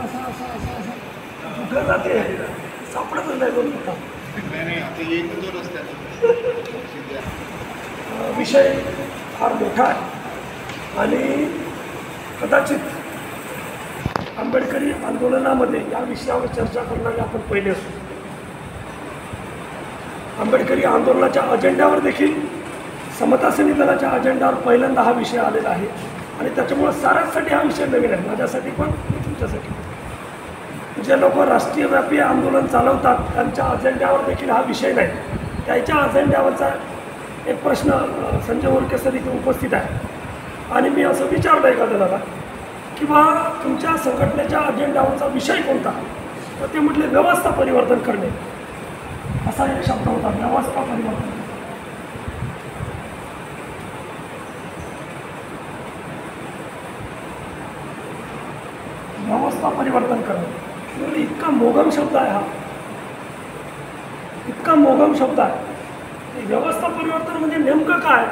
कुठं जाते सापडतच नाही दोन कुठं नाही आता येईल तो रस्त्यात विषय फार मोठा आहे आणि कदाचित आंबेडकरी आंदोलनामध्ये या विषयावर चर्चा करणारे आपण पहिले असू. आंबेडकरी आंदोलनाच्या अजेंड्यावर देखील समता सैनिक दलाच्या अजेंड्यावर पहिल्यांदा हा विषय आलेला आहे आणि त्याच्यामुळं साऱ्यांसाठी हा विषय नवीन आहे, माझ्यासाठी पण तुमच्यासाठी. जे लोक राष्ट्रीयव्यापी आंदोलन चालवतात त्यांच्या अजेंड्यावर देखील हा विषय नाही. त्याच्या अजेंड्यावरचा एक प्रश्न संजय वोरके सर इथे उपस्थित आहे आणि मी असं विचारलं एखाद्याला की बा तुमच्या संघटनेच्या अजेंड्यावरचा विषय कोणता, तर ते म्हटले व्यवस्था परिवर्तन करणे. असा एक शब्द होता, व्यवस्था परिवर्तन. व्यवस्था परिवर्तन करणे इतका मोगम शब्द आहे, हा इतका मोगम शब्द आहे. व्यवस्था परिवर्तन म्हणजे नेमकं काय?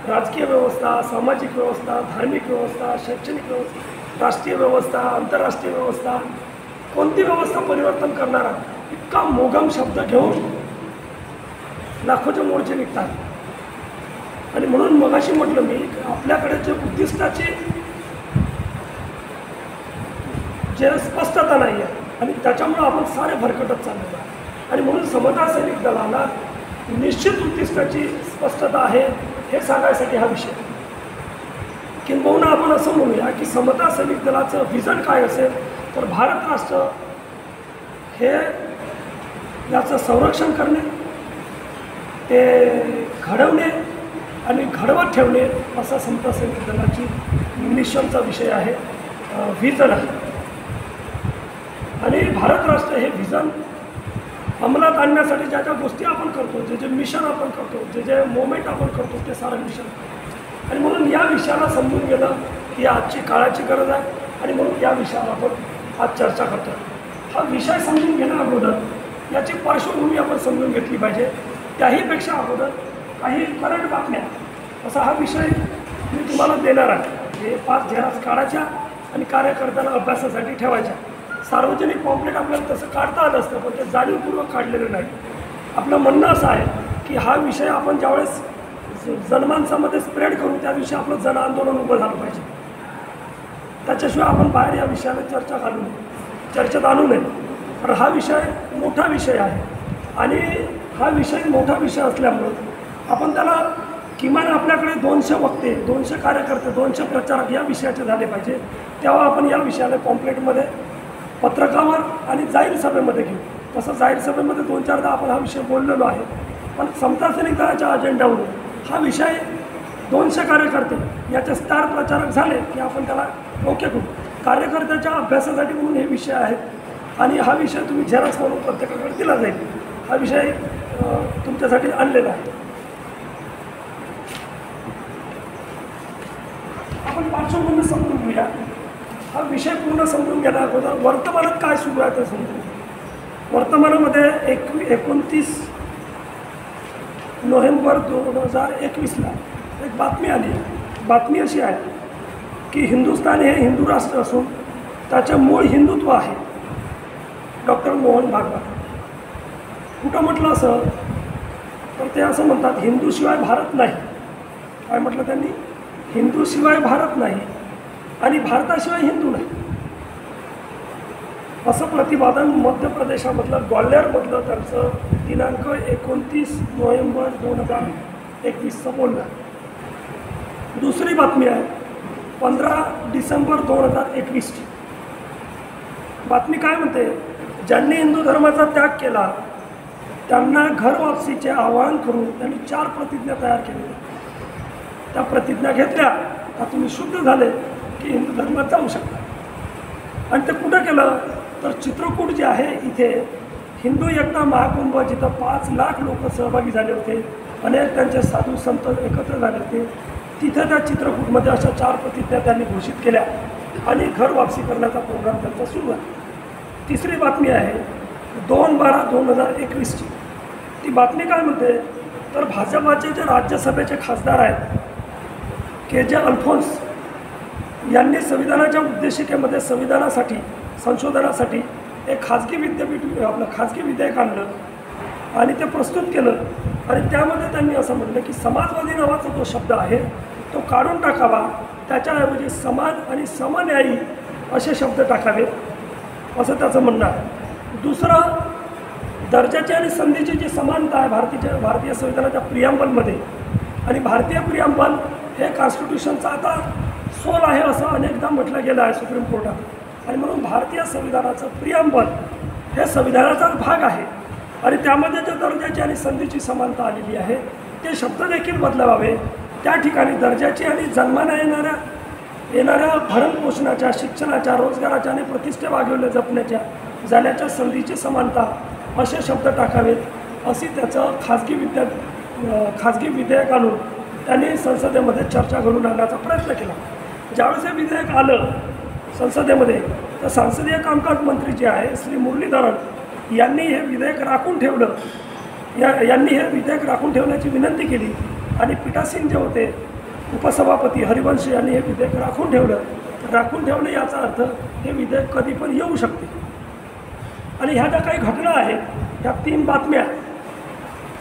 राजकीय व्यवस्था, सामाजिक व्यवस्था, धार्मिक व्यवस्था, शैक्षणिक व्यवस्था, राष्ट्रीय व्यवस्था, आंतरराष्ट्रीय व्यवस्था, कोणती व्यवस्था परिवर्तन करणारा इतका मोगम शब्द घेऊन लाखोचे मोर्चे निघतात. आणि म्हणून मगाशी म्हटलं मी आपल्याकडे जे उद्दिष्टाची जे स्पष्टता नाही आहे आणि त्याच्यामुळं आपण सारे भरकटत चाललेलो आहे. आणि म्हणून समता सैनिक दलाला निश्चित उद्दिष्टाची स्पष्टता आहे हे सांगायसाठी हा विषय. किंबहुना आपण असं म्हणूया की समता सैनिक दलाचं व्हिजन काय असेल तर भारत राष्ट्र हे याचं संरक्षण करणे, ते घडवणे आणि घडवत ठेवणे असा समता सैनिक दलाची मिशनचा विषय आहे, व्हिजन आहे. आणि भारत राष्ट्र हे व्हिजन अंमलात आणण्यासाठी ज्या ज्या गोष्टी आपण करतो, जे जे मिशन आपण करतो, जे जे मोमेंट आपण करतो, ते सारं मिशन. आणि म्हणून या विषयाला समजून घेणं ही आजची काळाची गरज आहे आणि म्हणून या विषयावर आपण आज चर्चा करतो. हा विषय समजून घेणं अगोदर याची पार्श्वभूमी आपण समजून घेतली पाहिजे. त्याहीपेक्षा अगोदर काही करंट बातम्या असा हा विषय मी तुम्हाला देणार आहे. हे 5 झेरास काढायच्या आणि कार्यकर्त्यांना अभ्यासासाठी ठेवायच्या. सार्वजनिक पॉम्पलेट आपल्याला तसं काढता आलं असतं पण ते जाणीवपूर्वक काढलेलं नाही. आपलं म्हणणं असं आहे की हा विषय आपण ज्यावेळेस जनमानसामध्ये स्प्रेड करू त्या दिवशी आपलं जन आंदोलन उभं झालं पाहिजे. त्याच्याशिवाय आपण बाहेर या विषयाला चर्चेत आणू नये. पण हा विषय मोठा विषय आहे आणि हा विषय मोठा विषय असल्यामुळं आपण त्याला किमान आपल्याकडे 200 वक्ते, 200 कार्यकर्ते, 200 प्रचारक या विषयाचे झाले पाहिजे. तेव्हा आपण या विषयाला पॉम्पलेटमध्ये, पत्रकावर आणि जाहीर सभेमध्ये घेऊ. तसं जाहीर सभेमध्ये 2-4दा आपण हा विषय बोललेलो आहे. पण समता सैनिक दलाच्या अजेंड्यावरून हा विषय 200 कार्यकर्ते याचे स्टार प्रचारक झाले की आपण त्याला ओके करू. कार्यकर्त्याच्या अभ्यासासाठी म्हणून हे विषय आहेत आणि हा विषय तुम्ही झेरॉक्स म्हणून प्रत्येकाकडे दिला जाईल. हा विषय तुमच्यासाठी आणलेला आहे. आपण पार्श्वभूमी समजून घेऊया. हा विषय पूर्ण समजून घेण्या अगोदर वर्तमानात काय सुरू आहे ते समजून. वर्तमानामध्ये 29 नोव्हेंबर 2021ला एक बातमी आली. बातमी अशी आहे की हिंदुस्थान हे हिंदू राष्ट्र असून त्याचे मूळ हिंदुत्व आहे. डॉक्टर मोहन भागवत. कुठं म्हटलं असं तर ते असं म्हणतात हिंदूशिवाय भारत नाही. काय म्हटलं त्यांनी? हिंदूशिवाय भारत नाही आणि भारताशिवाय हिंदू नाही असं प्रतिपादन मध्य प्रदेशामधलं ग्वाल्हेरमधलं त्यांचं दिनांक 29 नोव्हेंबर 2021चं बोलणं. दुसरी बातमी आहे 15 डिसेंबर 2021ची. बातमी काय म्हणते? ज्यांनी हिंदू धर्माचा त्याग केला त्यांना घर वापसीचे आवाहन करून त्यांनी 4 प्रतिज्ञा तयार केल्या. त्या प्रतिज्ञा घेतल्या का तुम्ही शुद्ध झाले की हिंदू धर्मात जाऊ शकता. आणि ते कुठं केलं तर चित्रकूट जे आहे इथे हिंदू एकता महाकुंभ, जिथं 5 लाख लोक सहभागी झाले होते, अनेक त्यांचे साधू संत एकत्र झाले होते, तिथे त्या चित्रकूटमध्ये अशा 4 प्रतिज्ञा त्यांनी घोषित केल्या आणि घर वापसी करण्याचा प्रोग्राम त्यांचा सुरू आहे. तिसरी बातमी आहे 2/12/2021ची. ती बातमी काय म्हणते तर भाजपाचे जे राज्यसभेचे खासदार आहेत के जे अल्फोन्स यांनी संविधानाच्या उद्देशिकेमध्ये संविधानासाठी संशोधनासाठी एक खाजगी विद्यापीठ आपलं खाजगी विधेयक आणलं आणि ते प्रस्तुत केलं आणि त्यामध्ये त्यांनी असं म्हटलं की समाजवादी नावाचा जो शब्द आहे तो काढून टाकावा, त्याच्याऐवजी समान आणि समन्यायी असे शब्द टाकावेत असं त्याचं म्हणणं आहे. दुसरं, दर्जाची आणि संधीची जी समानता आहे भारतीय संविधानाच्या प्रिॲम्बलमध्ये, आणि भारतीय प्रिॲम्बल हे कॉन्स्टिट्यूशनचा आता सोल आहे असं अनेकदा म्हटलं गेलं आहे सुप्रीम कोर्टात, आणि म्हणून भारतीय संविधानाचं प्रिॲम्बल हे संविधानाचाच भाग आहे आणि त्यामध्ये जे दर्जाची आणि संधीची समानता आलेली आहे ते शब्द देखील बदलावे. त्या ठिकाणी दर्जाची आणि जन्माला येणाऱ्या भरणपोषणाच्या, शिक्षणाच्या, रोजगाराच्या आणि प्रतिष्ठे वागवल्या जपण्याच्या जाण्याच्या संधीची समानता असे शब्द टाकावेत अशी त्याचं खाजगी विधेयक आणून त्यांनी संसदेमध्ये चर्चा घडून आणण्याचा प्रयत्न केला. ज्यावेळेस हे विधेयक आलं संसदेमध्ये तर संसदीय कामकाज मंत्री जे आहे श्री मुरलीधरन यांनी हे विधेयक राखून ठेवलं. यांनी हे विधेयक राखून ठेवण्याची विनंती केली आणि पीठासीन जे होते उपसभापती हरिवंश यांनी हे विधेयक राखून ठेवलं. राखून ठेवलं याचा अर्थ हे विधेयक कधी पण येऊ शकते. आणि ह्या ज्या काही घटना आहेत ह्या 3 बातम्या.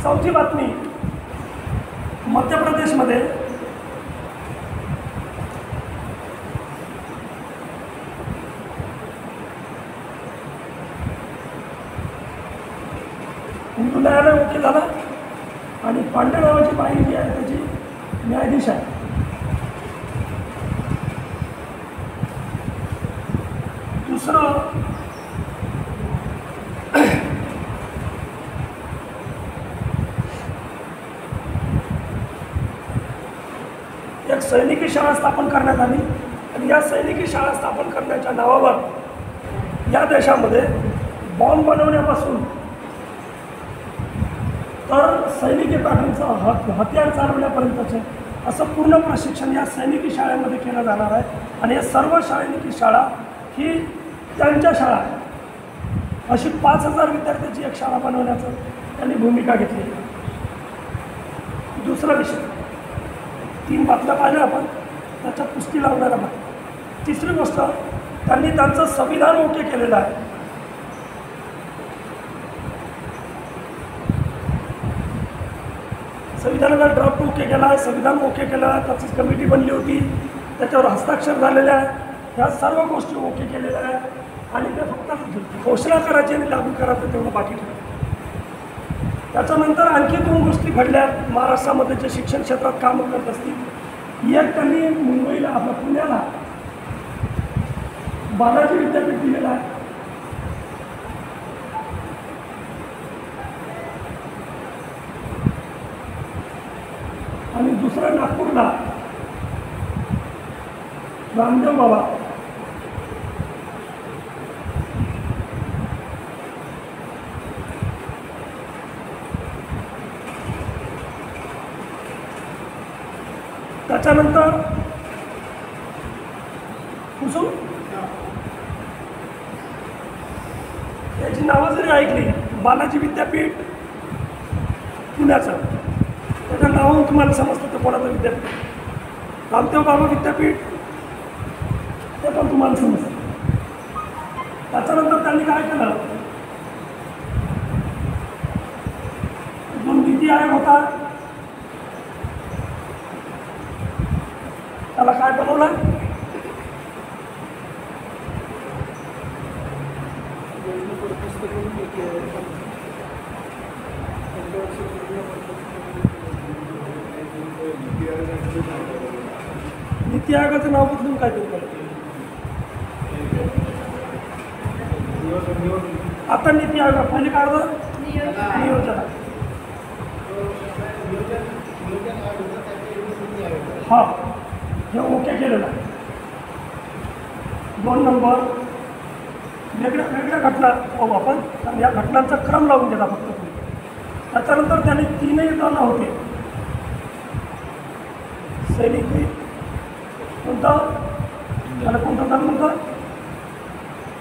चौथी बातमी, मध्य प्रदेशमध्ये हिंदू न्यायालय ओके झाला आणि पांडे नावाची बाई जी आहे त्याची न्यायाधीश आहे. दुसरं, एक सैनिकी शाळा स्थापन करण्यात आली आणि या सैनिकी शाळा स्थापन करण्याच्या नावावर या देशामध्ये बॉम्ब बनवण्यापासून तर सैनिकी पॅटर्नचं हत्यार चालवण्यापर्यंतचे असं पूर्ण प्रशिक्षण या सैनिकी शाळेमध्ये केलं जाणार आहे. आणि या सर्व सैनिकी शाळा ही त्यांच्या शाळा आहे. अशी 5000 विद्यार्थ्यांची एक शाळा बनवण्याचं त्यांनी भूमिका घेतली. दुसरा विषय, 3 बातम्या पाहिल्या आपण, त्याच्या पुष्टी लावणाऱ्या बातम्या. तिसरी गोष्ट, त्यांनी त्यांचं संविधान ओके केलेलं आहे. संविधानाला ड्राफ्ट ओके केला आहे, संविधान ओके केलं आहे, त्याची कमिटी बनली होती, त्याच्यावर हस्ताक्षर झालेले आहे, ह्या सर्व गोष्टी ओके केलेल्या आहेत आणि ते फक्त घोषणा करायची आणि लागू करायचं तेवढं बाकी ठेवलं. त्याच्यानंतर आणखी 2 गोष्टी घडल्या महाराष्ट्रामध्ये जे शिक्षण क्षेत्रात कामं करत असतील. एक, त्यांनी मुंबईला आपल्या पुण्याला बालाजी विद्यापीठ दिलेलं आहे. आणि दुसरं नागपूरला रामदेव बाबा त्याच्यानंतर कुसुम याची नावं जरी ऐकली, बालाजी विद्यापीठ पुण्याचं, त्याच्या नावावरून तुम्हाला समजतं ते कोणाचं विद्यापीठ. रामदेव बाबा विद्यापीठ ते पण तुम्हाला समजतं. त्याच्यानंतर त्यांनी काय केलं, जो नीती आयोग होता त्याला काय बनवलं, नीती आयोगाचं नाव बदलून काय तरी केलं. आता नीती आयोग पहिले काय होतं, नियोजन. हा, हे ओके केलेलं आहे. 2 नंबर, वेगळ्या घटना पाहू आपण, कारण या घटनांचा क्रम लावून गेला फक्त. त्याच्यानंतर त्यांनी 3 दल होते. सैनिक कोणतं, त्याला कोणतं दल म्हणतं,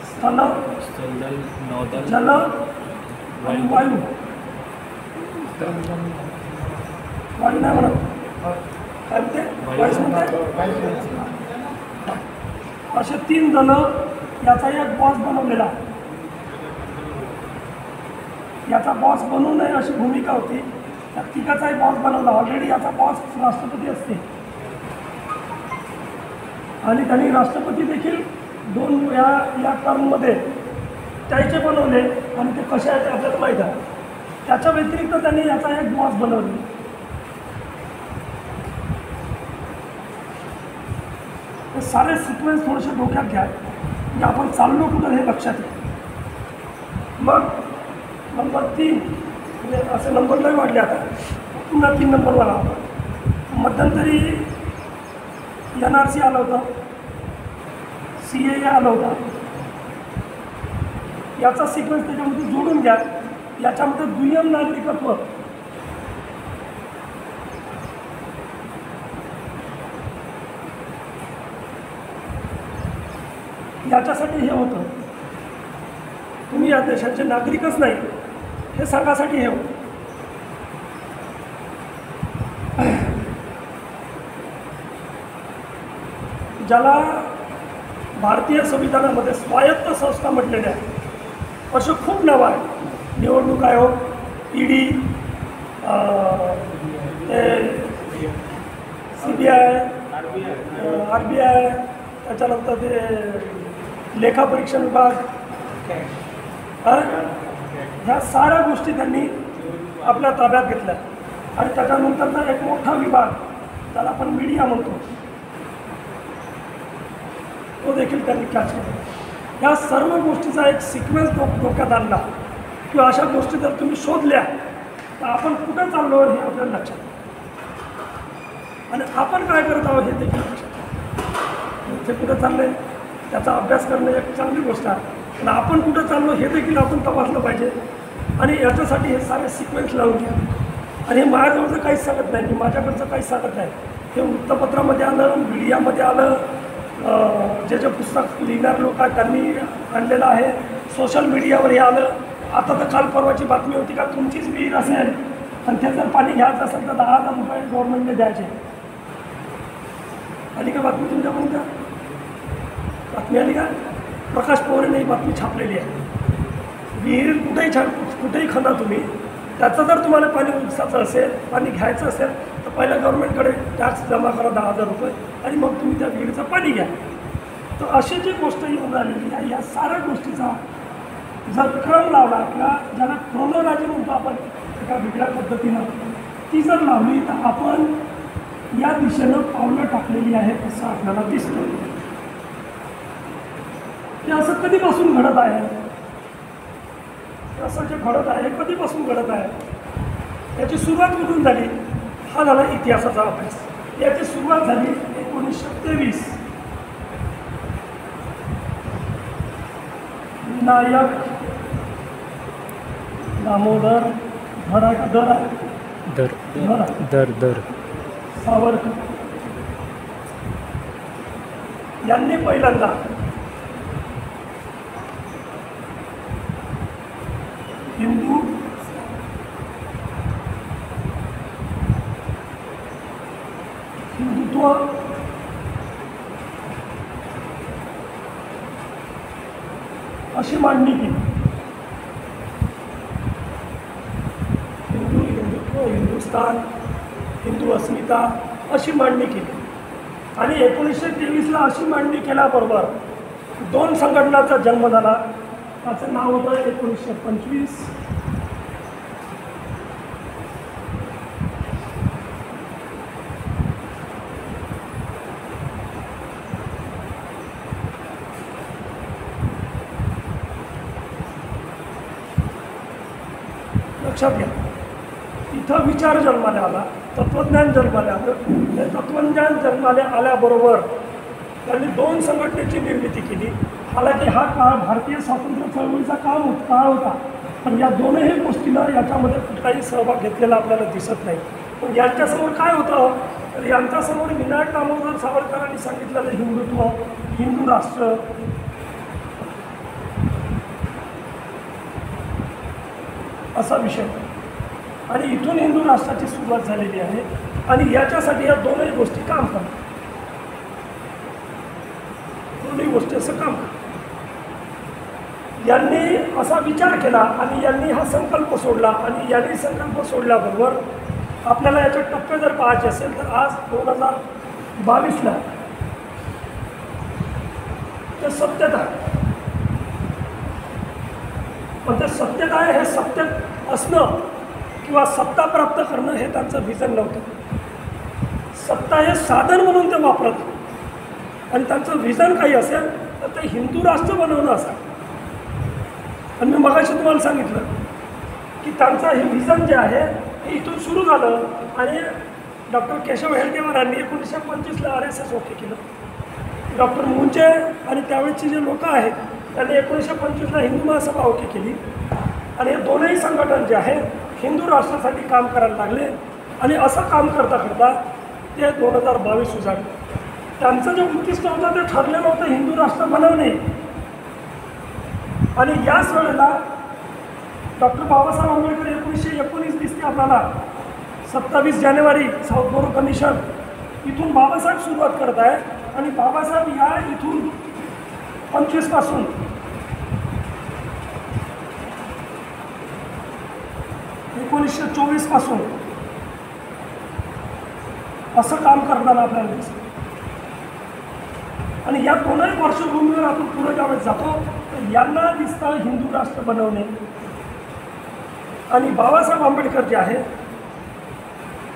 स्थल, जल आणि वायू. वायू नाही म्हणत, काय म्हणते, वायू म्हणते. असे 3 जण याचा एक बॉस बनवलेला आहे. याचा बॉस बनवू नये अशी भूमिका होती. त्या तिघाचाही बॉस बनवला. ऑलरेडी याचा बॉस राष्ट्रपती असते आणि त्यांनी राष्ट्रपती देखील 2 या टर्ममध्ये त्याचे बनवले आणि ते कसे आहेत ते आपल्याला माहीत आहे. त्याच्या व्यतिरिक्त त्यांनी याचा एक बॉस बनवले. हे सारे सिक्वेन्स थोडेसे डोक्यात घ्या की आपण चाललो कुठं हे लक्षात येईल. मग नंबर 3 म्हणजे असे नंबर नाही वाढले. आता पुन्हा 3 नंबरवर आला. मध्यंतरी NRC आलं होतं, CAA आलं होतं. याचा सिक्वेन्स त्याच्यामध्ये जोडून घ्या. याच्यामध्ये दुय्यम नागरिकत्व याच्यासाठी हे होतं. तुम्ही या देशाचे नागरिकच नाही हे सांगासाठी हे होतं. ज्याला भारतीय संविधानामध्ये स्वायत्त संस्था म्हटलेल्या आहे. असे खूप नावं आहेत. निवडणूक आयोग, ED, CBI, RBI, त्याच्यानंतर ते लेखापरीक्षण विभाग, ह्या साऱ्या गोष्टी त्यांनी आपल्या ताब्यात घेतल्या. आणि त्याच्यानंतरचा एक मोठा विभाग त्याला आपण मीडिया म्हणतो तो देखील त्यांनी कॅच केला. या सर्व गोष्टीचा एक सिक्वेन्स डोक्यात आणला किंवा अशा गोष्टी जर तुम्ही शोधल्या तर आपण कुठं चाललो हे आपल्याला लक्षात येईल. आणि आपण काय करत आहोत हे देखील लक्षात येईल. ते कुठं चाललं आहे त्याचा अभ्यास करणं एक चांगली गोष्ट आहे. पण आपण कुठं चाललो हे देखील आपण तपासलं पाहिजे. आणि याच्यासाठी हे सारे सिक्वेन्स लावून घ्या. आणि हे माझ्याजवळचं काहीच सांगत नाही, मी माझ्याकडचं काहीच सांगत नाही. हे वृत्तपत्रामध्ये आलं, मीडियामध्ये आलं, जे पुस्तक लिहिणारे लोक आहेत त्यांनी आणलेलं आहे, सोशल मीडियावर हे आलं. आता तर काल परवाची बातमी होती का तुमचीच विहीर असेल आणि ते जर पाणी घ्यायचं असेल तर 10,000 रुपये गव्हर्नमेंटने द्यायचे. आली का बातमी तुमच्यापर्यंत? बातमी आली का? प्रकाश पवारांनी ही बातमी छापलेली आहे. विहीर कुठेही खणा तुम्ही, त्याचं जर तुम्हाला पाणी उपसाचं असेल, पाणी घ्यायचं असेल तर पहिल्या गव्हर्नमेंटकडे टॅक्स जमा करा 10,000 रुपये आणि मग तुम्ही त्या विहिरीचं पाणी घ्या. तर अशी जी गोष्ट येऊन राहिलेली आहे या साऱ्या गोष्टीचा जर क्रम लावला किंवा ज्याला क्रोनॉलॉजी म्हणतो आपण एका वेगळ्या पद्धतीनं ती जर लावली तर आपण या दिशेनं पावलं टाकलेली आहे असं आपल्याला दिसतं. ते असं कधीपासून घडत आहे? असं जे घडत आहे कधीपासून घडत आहे याची सुरुवात कुठून झाली? हा झाला इतिहासाचा अभ्यास. याची सुरुवात झाली 1923. विनायक दामोदर दर सावरकर यांनी पहिल्यांदा हिंदुत्व अशी मांडणी केली. हिंदुत्व, हिंदुस्थान, हिंदू अस्मिता अशी मांडणी केली. आणि 1923ला अशी मांडणी केल्याबरोबर 2 संघटनांचा जन्म झाला. त्याचं नाव होतं 1925. लक्षात घ्या, इथं विचार जन्माला आला, तत्त्वज्ञान जन्माला आलं. ते तत्त्वज्ञान जन्माला आल्याबरोबर त्यांनी 2 संघटनेची निर्मिती केली. हालाकी हा काळ भारतीय स्वातंत्र्य चळवळीचा काळ होता, पण या दोनही गोष्टींना याच्यामध्ये कुठलाही सहभाग घेतलेला आपल्याला दिसत नाही. पण यांच्यासमोर काय होतं तर यांच्यासमोर विनायक दामोदर सावरकरांनी सांगितलेलं हिंदुत्व, हिंदू राष्ट्र असा विषय. आणि इथून हिंदू राष्ट्राची सुरुवात झालेली आहे. आणि याच्यासाठी या दोनही गोष्टी काम करतात. दोन्ही तसं काम करतात. यांनी असा विचार केला आणि यांनी हा संकल्प सोडला आणि यांनी संकल्प सोडल्याबरोबर आपल्याला याचे टप्पे जर पाहायचे असेल तर आज 2022ला ते सत्यता आहे. पण ते सत्यता आहे हे सत्य असणं किंवा सत्ता प्राप्त करणं हे त्यांचं व्हिजन नव्हतं. सत्ता हे साधन म्हणून ते वापरत आणि त्यांचं व्हिजन काही असेल तर ते हिंदू राष्ट्र बनवणं असं. आणि मी मगाशी तुम्हाला सांगितलं की त्यांचं हे व्हिजन जे आहे हे इथून सुरू झालं आणि डॉक्टर केशव हेडगेवारांनी 1925ला RSS ओके केलं. डॉक्टर मुंचे आणि त्यावेळेचे जे लोक आहेत त्यांनी 1925ला हिंदू महासभा ओके केली आणि हे दोनही संघटन जे आहे हिंदू राष्ट्रासाठी काम करायला लागले आणि असं काम करता करता ते 2022 उजाडलं. त्यांचं जे उद्दिष्ट होतं ते ठरलेलं होतं हिंदू राष्ट्र बनवणे. आणि याच वेळेला डॉक्टर बाबासाहेब आंबेडकर 1919 दिसते आपल्याला 27 जानेवारी साऊथ बोरो कमिशन इथून बाबासाहेब सुरुवात करत आहे आणि बाबासाहेब या इथून 25 पासून 1924 पासून असं काम करताना आपल्याला दिसतं. आणि या दोनही पार्श्वभूमीवर आपण पुढे ज्यावेळेस जातो तर यांना दिसतं हिंदू राष्ट्र बनवणे आणि बाबासाहेब आंबेडकर जे आहे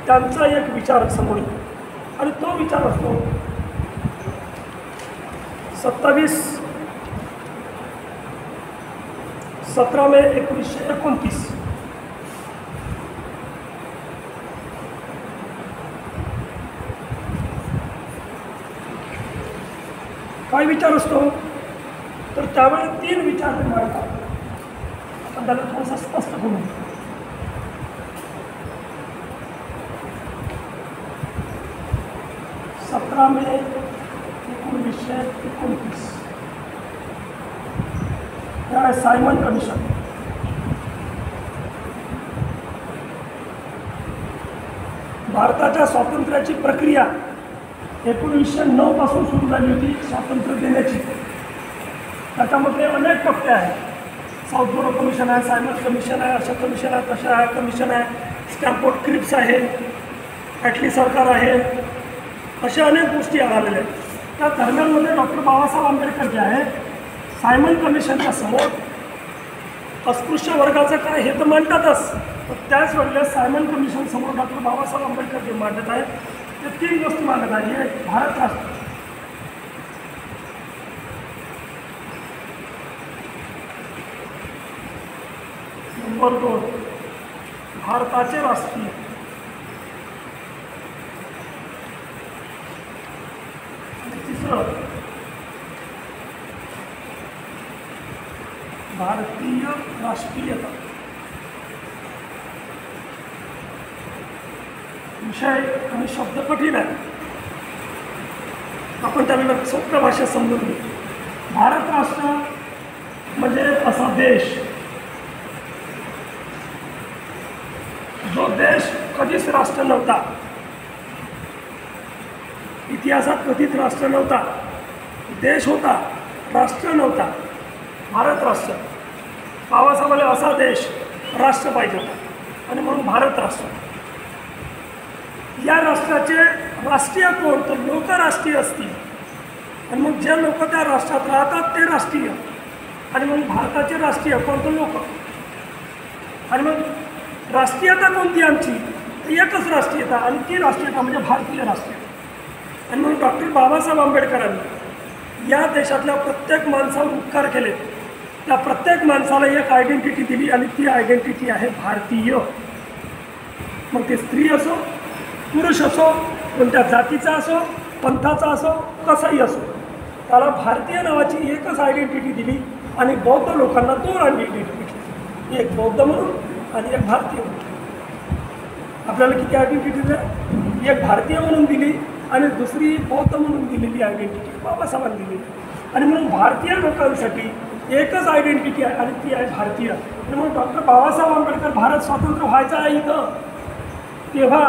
त्यांचा एक विचार समोर येतो आणि तो विचार असतो 17 मे 1929. काय विचार असतो तर त्यावेळी 3 विचार ते मांडतात. आपण त्याला थोडंसं स्पष्ट करू. 17 मे 1929 त्या सायमन कमिशन. भारताच्या स्वातंत्र्याची प्रक्रिया 1909 पासून सुरू झाली होती स्वातंत्र्य देण्याची. त्याच्यामध्ये अनेक टप्पे आहेत. साऊथ बोरो कमिशन आहे, सायमन कमिशन आहे, अशा कमिशन आहे, तशा आहे कमिशन आहे, स्टॅम्फोर्ड क्रिप्स आहे, ॲटली सरकार आहे, अशा अनेक गोष्टी आलेल्या आहेत. त्या दरम्यानमध्ये डॉक्टर बाबासाहेब आंबेडकर जे आहे सायमन कमिशनच्या समोर अस्पृश्य वर्गाचं काय हे तर मांडतातच, तर त्याच वेळेला सायमन कमिशन समोर डॉक्टर बाबासाहेब आंबेडकर जे मांडत आहेत ते 3 गोष्टी मांडत आहे. एक भारत राष्ट्र, नंबर 2 भारताचे राष्ट्रीय, आणि तिसरं भारतीय राष्ट्रीयता. विषय आणि शब्द कठीण आहे, आपण त्याला सोप्या भाषेत समजून घेऊ. भारत राष्ट्र म्हणजे असा देश जो देश कधीच राष्ट्र नव्हता, इतिहासात कधीच राष्ट्र नव्हता. देश होता, राष्ट्र नव्हता. भारत राष्ट्र. बाबासाहेबांना असा देश राष्ट्र पाहिजे होता आणि म्हणून भारत राष्ट्र. या राष्ट्राचे राष्ट्रीय कोण तर लोक राष्ट्रीय असतील आणि मग जे लोक त्या राष्ट्रात राहतात ते राष्ट्रीय आणि मग भारताचे राष्ट्रीय कोण तर लोक. आणि मग राष्ट्रीयता कोणती आमची तर एकच राष्ट्रीयता आणि ती राष्ट्रीयता म्हणजे भारतीय राष्ट्रीयता. आणि म्हणून डॉक्टर बाबासाहेब आंबेडकरांनी या देशातल्या प्रत्येक माणसावर उपकार केले. त्या प्रत्येक माणसाला एक आयडेंटिटी दिली आणि ती आयडेंटिटी आहे भारतीय. मग ते स्त्री असो, पुरुष असो, कोणत्या जातीचा असो, पंथाचा असो, कसाही असो, त्याला भारतीय नावाची एकच आयडेंटिटी दिली आणि बौद्ध लोकांना 2 आयडेंटिटी दिली, एक बौद्ध म्हणून आणि एक भारतीय म्हणून. आपल्याला किती आयडेंटिटीज आहे? एक भारतीय म्हणून दिली आणि दुसरी बौद्ध म्हणून दिलेली आयडेंटिटी बाबासाहेबांनी दिलेली. आणि म्हणून भारतीय लोकांसाठी एकच आयडेंटिटी आहे आणि ती आहे भारतीय. आणि म्हणून डॉक्टर बाबासाहेब आंबेडकर भारत स्वतंत्र व्हायचा आहे इथं तेव्हा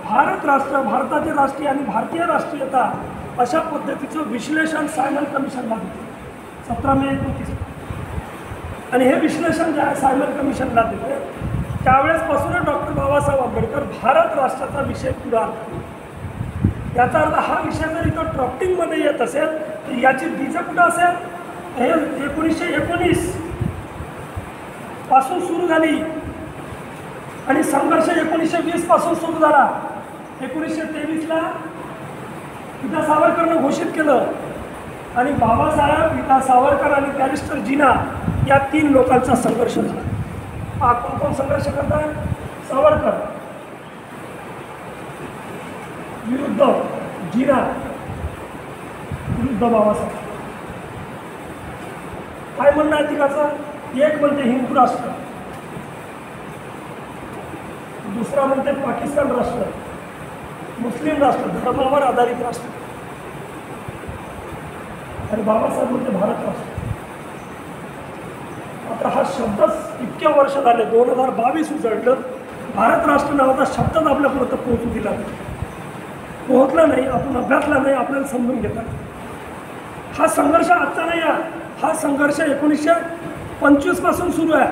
भारत राष्ट्र, भारताचे राष्ट्रीय आणि भारतीय राष्ट्रीयता अशा पद्धतीचं विश्लेषण सायमन कमिशनला दिलं. 17 मे 1939. आणि हे विश्लेषण जे आहे सायमन कमिशनला दिलं, त्यावेळेसपासूनच डॉक्टर बाबासाहेब आंबेडकर भारत राष्ट्राचा विषय पुढे आणला. याचा अर्थ हा विषय जर इथं ड्राफ्टिंगमध्ये येत असेल तर याची बीजं कुठं असेल? हे 1919 पासून सुरू झाली आणि संघर्ष 1920 पासून सुरू झाला. 1923ला विदा सावरकरनं घोषित केलं आणि बाबासाहेब, विदा सावरकर आणि बॅरिस्टर जिना या 3 लोकांचा संघर्ष झाला. हा कोण संघर्ष करताय? सावरकर विरुद्ध जिना विरुद्ध बाबासाहेब. काय म्हणणं आहे तिघाचं? एक म्हणते हिंदू राष्ट्र, दुसरा म्हणते पाकिस्तान राष्ट्र, मुस्लिम राष्ट्र, धर्मावर आधारित राष्ट्र, आणि बाबासाहेब म्हणते भारत राष्ट्र. आता हा शब्दच इतक्या वर्ष झाले, 2022 उजळलं, भारत राष्ट्र नावाचा शब्दच आपल्यापर्यंत पोहोचू दिला नाही, पोहोचला नाही, आपण अभ्यासला नाही, आपल्याला समजून घेतला. हा संघर्ष आजचा नाही आहे, हा संघर्ष 1925 पासून सुरू आहे.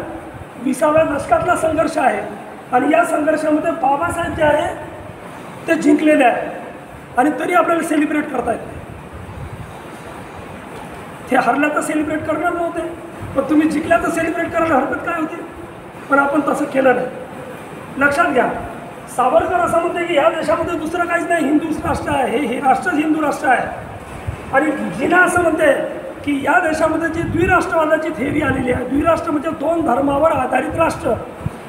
20व्या दशकातला संघर्ष आहे आणि या संघर्षामध्ये बाबासाहेब जे आहे ते जिंकलेले आहे आणि तरी आपल्याला सेलिब्रेट करता येते. ते हरल्या तर सेलिब्रेट करणार नव्हते, पण तुम्ही जिंकल्या तर सेलिब्रेट करायला हरकत काय होती? पण आपण तसं केलं नाही. लक्षात घ्या, सावरकर असं म्हणते की ह्या देशामध्ये दुसरं काहीच नाही, हिंदू राष्ट्र आहे, हे राष्ट्रच हिंदू राष्ट्र आहे. आणि जिना असं म्हणते की या देशामध्ये जी द्विराष्ट्रवादाची थेअरी आलेली आहे, द्विराष्ट्र म्हणजे 2 धर्मावर आधारित राष्ट्र,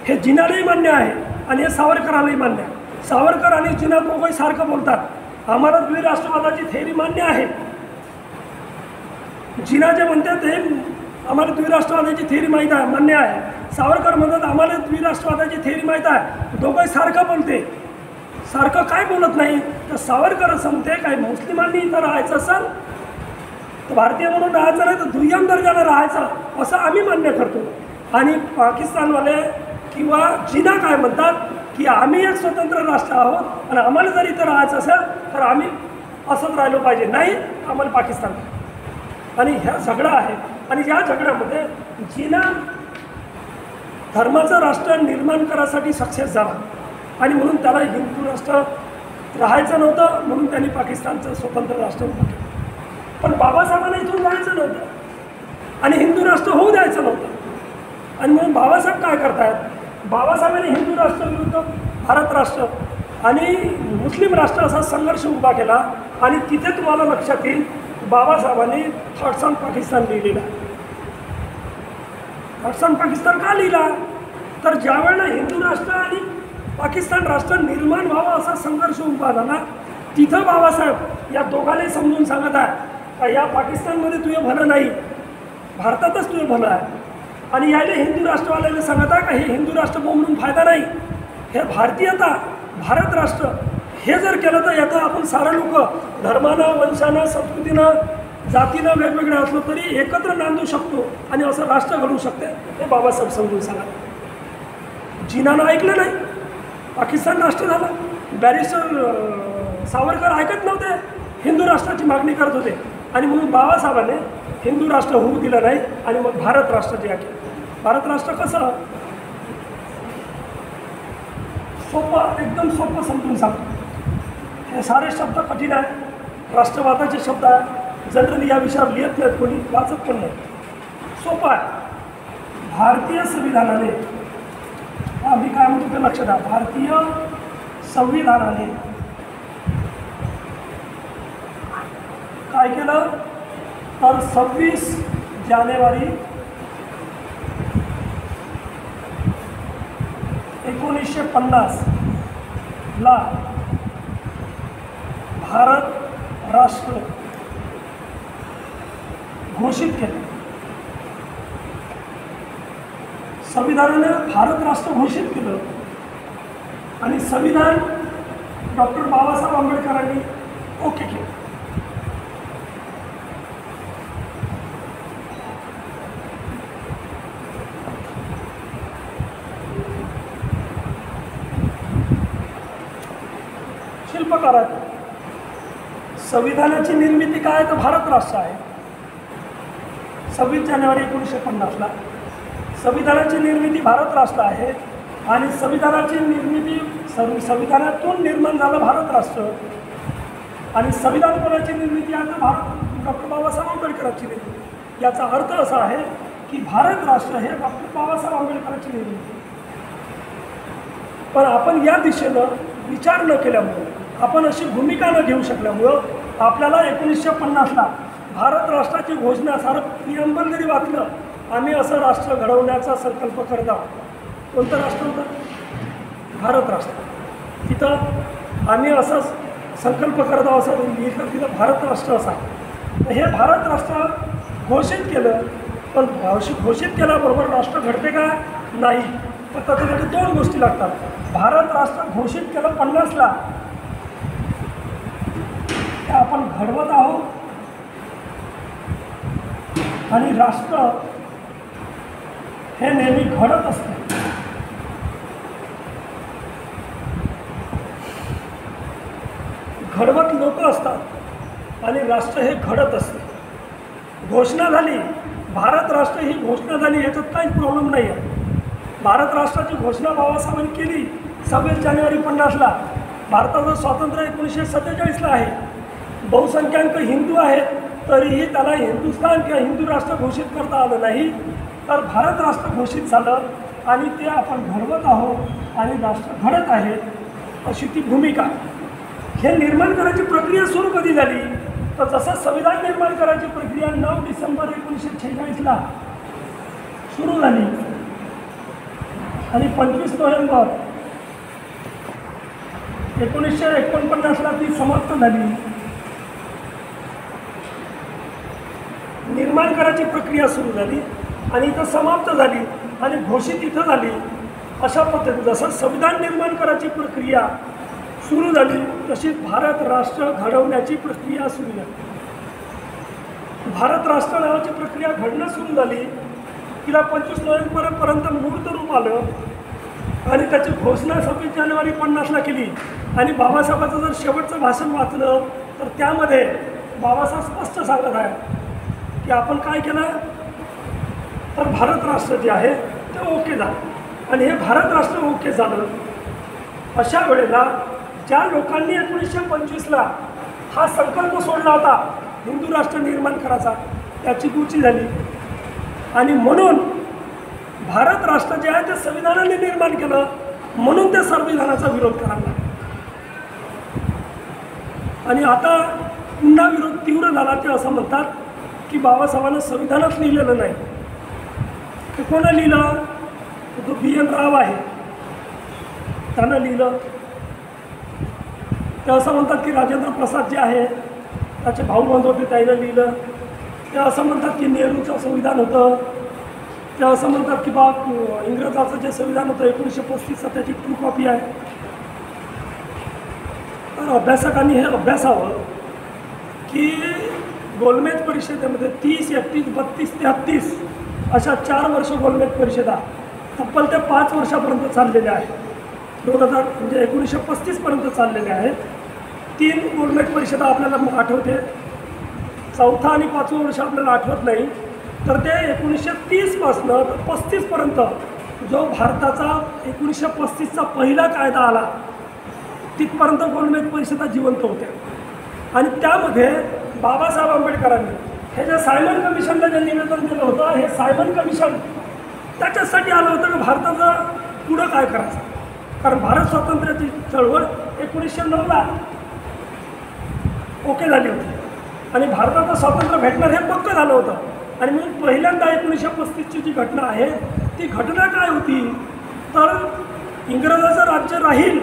हे जिनालाही मान्य आहे आणि हे सावरकरालाही मान्य आहे. सावरकर आणि जिना दोघंही सारखं बोलतात, आम्हाला द्विराष्ट्रवादाची थेअरी मान्य आहे. जिना जे म्हणतात ते आम्हाला द्विराष्ट्रवादाची थेअरी माहीत आहे, मान्य आहे. सावरकर म्हणतात आम्हाला द्विराष्ट्रवादाची थेअरी माहीत आहे. दोघंही सारखं बोलते, सारखं काय बोलत नाही. तर सावरकर असं म्हणते काय मुस्लिमांनी इथं राहायचं असेल तर भारतीय म्हणून राहायचं नाही तर दुय्यम दर्जानं राहायचं असं आम्ही मान्य करतो. आणि पाकिस्तानवाले किंवा जिना काय म्हणतात की आम्ही एक स्वतंत्र राष्ट्र आहोत आणि आम्हाला जर इथं राहायचं असेल तर आम्ही असंच राहिलो पाहिजे, नाही आम्हाला पाकिस्तान. आणि ह्या झगडा आहे आणि या झगड्यामध्ये जिना धर्माचं राष्ट्र निर्माण करायसाठी सक्सेस झाला आणि म्हणून त्याला हिंदू राष्ट्र राहायचं नव्हतं, म्हणून त्यांनी पाकिस्तानचं स्वतंत्र राष्ट्र उभं केलं. पण बाबासाहेबांना इथून जायचं नव्हतं आणि हिंदू राष्ट्र होऊ द्यायचं नव्हतं. आणि म्हणून बाबासाहेब काय करतायत? बाबासाहेबांनी हिंदू राष्ट्र विरुद्ध भारत राष्ट्र आणि मुस्लिम राष्ट्र असा संघर्ष उभा केला. आणि तिथे तुम्हाला लक्षात येईल बाबासाहेबांनी थॉट्स ऑन पाकिस्तान लिहिलेला. थॉट्स ऑन पाकिस्तान का लिहिला? तर ज्यावेळेला हिंदू राष्ट्र आणि पाकिस्तान राष्ट्र निर्माण व्हावं असा संघर्ष उभा झाला, तिथं बाबासाहेब या दोघांनाही समजून सांगत आहे का या पाकिस्तानमध्ये तुझं भलं नाही, भारतातच तुझं भलं आहे. आणि यायला हिंदू राष्ट्रवाल्याला सांगत आहे का हे हिंदू राष्ट्र म्हणून फायदा नाही, हे भारतीयता, भारत राष्ट्र हे जर केलं तर याचं आपण सारे लोक धर्मानं, वंशानं, संस्कृतीनं, जातीनं वेगवेगळे असलो तरी एकत्र नांदू शकतो आणि असं राष्ट्र घडू शकते, हे बाबासाहेब समजून सांगा. जिनानं ऐकलं नाही, पाकिस्तान राष्ट्र झाला. बॅरिस्टर सावरकर ऐकत नव्हते, हिंदू राष्ट्राची मागणी करत होते आणि म्हणून बाबासाहेबांनी हिंदू राष्ट्र होऊ दिलं नाही आणि मग भारत राष्ट्र जे आहे. भारत राष्ट्र कसं? सोपं, एकदम सोपं समजून सांगतो. हे सारे शब्द कठीण आहे, राष्ट्रवादाचे शब्द आहे, जनरली या विषयावर लिहित नाहीत, कोणी वाचत पण नाही. सोपं आहे. भारतीय संविधानाने, मी काय म्हणतो ते लक्षात आहे, भारतीय संविधानाने काय केलं तर 26 जानेवारी 1950 ला भारत राष्ट्र घोषित केलं. संविधानाने भारत राष्ट्र घोषित केलं आणि संविधान डॉक्टर बाबासाहेब आंबेडकरांनी ओके केलं. शिल्पकार आहेत. संविधानाची निर्मिती काय तर भारत राष्ट्र आहे. 26 जानेवारी 1950ला संविधानाची निर्मिती भारत राष्ट्र आहे आणि संविधानाची निर्मिती संविधानातून निर्माण झालं भारत राष्ट्र आणि संविधान कोणाची निर्मिती आहे तर डॉक्टर बाबासाहेब आंबेडकरांची निर्मिती। याचा अर्थ असा आहे की भारत राष्ट्र हे डॉक्टर बाबासाहेब आंबेडकरांची निर्मिती। पण आपण या दिशेनं विचार न केल्यामुळं आपण अशी भूमिका न घेऊ शकल्यामुळं आपल्याला 1950ला भारत राष्ट्राची घोषणा सारं प्रियंबल जरी वाचलं आम्ही असं राष्ट्र घडवण्याचा संकल्प करत आहोत। कोणतं राष्ट्र होतं? भारत राष्ट्र। तिथं आम्ही असंच संकल्प करत आहोत असं लिहिलं, तिथं भारत राष्ट्र असा। हे भारत राष्ट्र घोषित केलं, पण घोषित केल्याबरोबर राष्ट्र घडते का? नाही। पण त्याच्यासाठी 2 गोष्टी लागतात। भारत राष्ट्र घोषित केलं 50ला, ते आपण घडवत आहोत आणि राष्ट्र हे नेहमी घडत असते। घडवत लोक असतात आणि राष्ट्र हे घडत असते। घोषणा झाली, भारत राष्ट्र ही घोषणा झाली, याच्यात काहीच प्रॉब्लेम नाही आहे। भारत राष्ट्राची घोषणा बाबासाहेबांनी केली 26 जानेवारी 50ला। भारताचं स्वातंत्र्य 1947ला आहे। बहुसंख्याक हिंदू आहेत तरीही त्याला हिंदुस्थान किंवा हिंदू राष्ट्र घोषित करता आलं नाही, तर भारत राष्ट्र घोषित झालं आणि ते आपण घडवत आहोत आणि राष्ट्र घडत आहे अशी ती भूमिका। हे निर्माण करायची प्रक्रिया सुरू कधी झाली तर जसं संविधान निर्माण करायची प्रक्रिया 9 डिसेंबर 1946ला सुरू झाली आणि 25 नोव्हेंबर 1949ला ती समाप्त झाली। निर्माण करायची प्रक्रिया सुरू झाली आणि इथं समाप्त झाली आणि घोषित इथं झाली। अशा पद्धतीने जसं संविधान निर्माण करायची प्रक्रिया सुरू झाली तशीच भारत राष्ट्र घडवण्याची प्रक्रिया सुरू झाली। भारत राष्ट्र नावाची प्रक्रिया घडणं सुरू झाली, तिला 25 नोव्हेंबरपर्यंत मूर्त रूप आलं आणि त्याची घोषणा 26 जानेवारी 50ला केली। आणि बाबासाहेबांचं जर शेवटचं भाषण वाचलं तर त्यामध्ये बाबासाहेब स्पष्ट सांगत आहे की आपण काय केलं तर भारत राष्ट्र जे आहे ते ओके झालं आणि हे भारत राष्ट्र ओके झालं। अशा वेळेला ज्या लोकांनी 1925ला हा संकल्प सोडला होता हिंदू राष्ट्र निर्माण करायचा, त्याची दुची झाली आणि म्हणून भारत राष्ट्र जे आहे ते संविधानाने निर्माण केलं, म्हणून त्या संविधानाचा विरोध करायला लागला। आणि आता पुन्हा विरोध तीव्र झाला। ते असं म्हणतात की बाबासाहेबांना संविधानच लिहिलेलं नाही। ते कोणा लिहिलं? तो BN राव आहे, त्यानं लिहिलं। ते असं म्हणतात की राजेंद्र प्रसाद जे आहे त्याचे भाऊ बंद होते त्यानं लिहिलं। ते असं म्हणतात की नेहरूचं संविधान होतं। ते असं म्हणतात की इंग्रजाचं जे संविधान होतं 1935चं त्याची ट्रू कॉपी आहे। तर अभ्यासकांनी हे अभ्यासावं की गोलमेज परिषदेमध्ये 30, 31, 32, 33 अशा 4 वर्ष गोलमेज परिषदा तब्बल ते 5 वर्षापर्यंत चाललेल्या आहेत। 2000 म्हणजे 1935पर्यंत चाललेल्या आहेत। 3 गोलमेज परिषदा आपल्याला आठवते, 4थं आणि 5वं वर्ष आपल्याला आठवत नाही। तर ते 1930पासून 35पर्यंत जो भारताचा 1935चा पहिला कायदा आला तिथपर्यंत गोलमेज परिषदा जिवंत होत्या। आणि त्यामध्ये बाबासाहेब आंबेडकरांनी हे जे सायमन कमिशनला जे निवेदन दिलं होतं, हे सायमन कमिशन त्याच्यासाठी आलं होतं की भारताचं पुढं काय करायचं, कारण भारत स्वातंत्र्याची चळवळ 1909ला ओके झाली होती आणि भारताचं स्वातंत्र्य भेटणार हे पक्क झालं होतं। आणि म्हणून पहिल्यांदा 1935ची जी घटना आहे ती घटना काय होती तर इंग्रजाचं राज्य राहील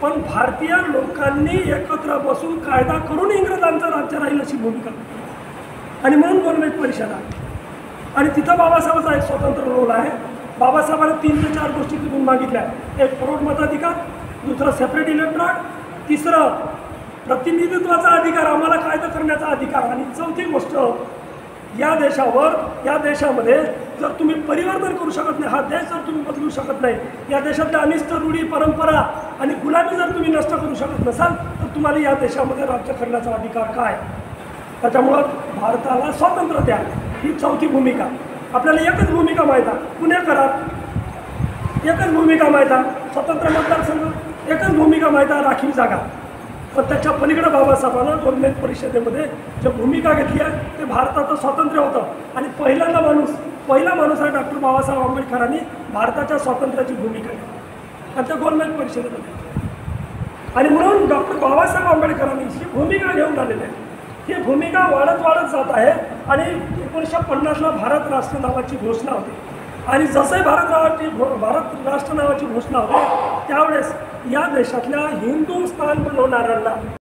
पण भारतीय लोकांनी एकत्र बसून कायदा करून इंग्रजांचं राज्य राहील अशी भूमिका। आणि म्हणून गोलमेज परिषद आहे आणि तिथं बाबासाहेबांचा एक स्वतंत्र रोल आहे। बाबासाहेबांना 3 ते 4 गोष्टी तिथून मागितल्या, एक प्रौढ मताधिकार, दुसरं सेपरेट इलेक्ट्रॉन, तिसरं प्रतिनिधित्वाचा अधिकार, आम्हाला कायदा करण्याचा अधिकार, आणि चौथी गोष्ट या देशामध्ये जर तुम्ही परिवर्तन करू शकत नाही, हा देश जर तुम्ही बदलू शकत नाही, या देशातल्या अनिष्ट रूढी परंपरा आणि गुलामी जर तुम्ही नष्ट करू शकत नसाल तर तुम्हाला या देशामध्ये राज्य करण्याचा अधिकार काय? त्याच्यामुळं भारताला स्वातंत्र्य द्या। ही चौथी भूमिका. आपल्याला एकच भूमिका माहीत आहे, पुणे करार एकच भूमिका माहीत आहे, स्वतंत्र मतदारसंघ एकच भूमिका माहीत आहे, राखीव जागा. पण त्याच्या पलीकडे बाबासाहेबांना गोलमेज परिषदेमध्ये जी भूमिका घेतली आहे ते भारताचं स्वातंत्र्य होतं आणि पहिला माणूस आहे डॉक्टर बाबासाहेब आंबेडकरांनी भारताच्या स्वातंत्र्याची भूमिका घेतली आणि त्या गोलमेज परिषदेमध्ये. आणि म्हणून डॉक्टर बाबासाहेब आंबेडकरांनी ही भूमिका घेऊन आलेली आहे. ही भूमिका वाढत जात आहे आणि 1950ला भारत राष्ट्र नावाची घोषणा होती आणि जसंही भारत राष्ट्र नावाची घोषणा होते त्यावेळेस या देशातल्या हिंदुस्थान बनवणाऱ्यांना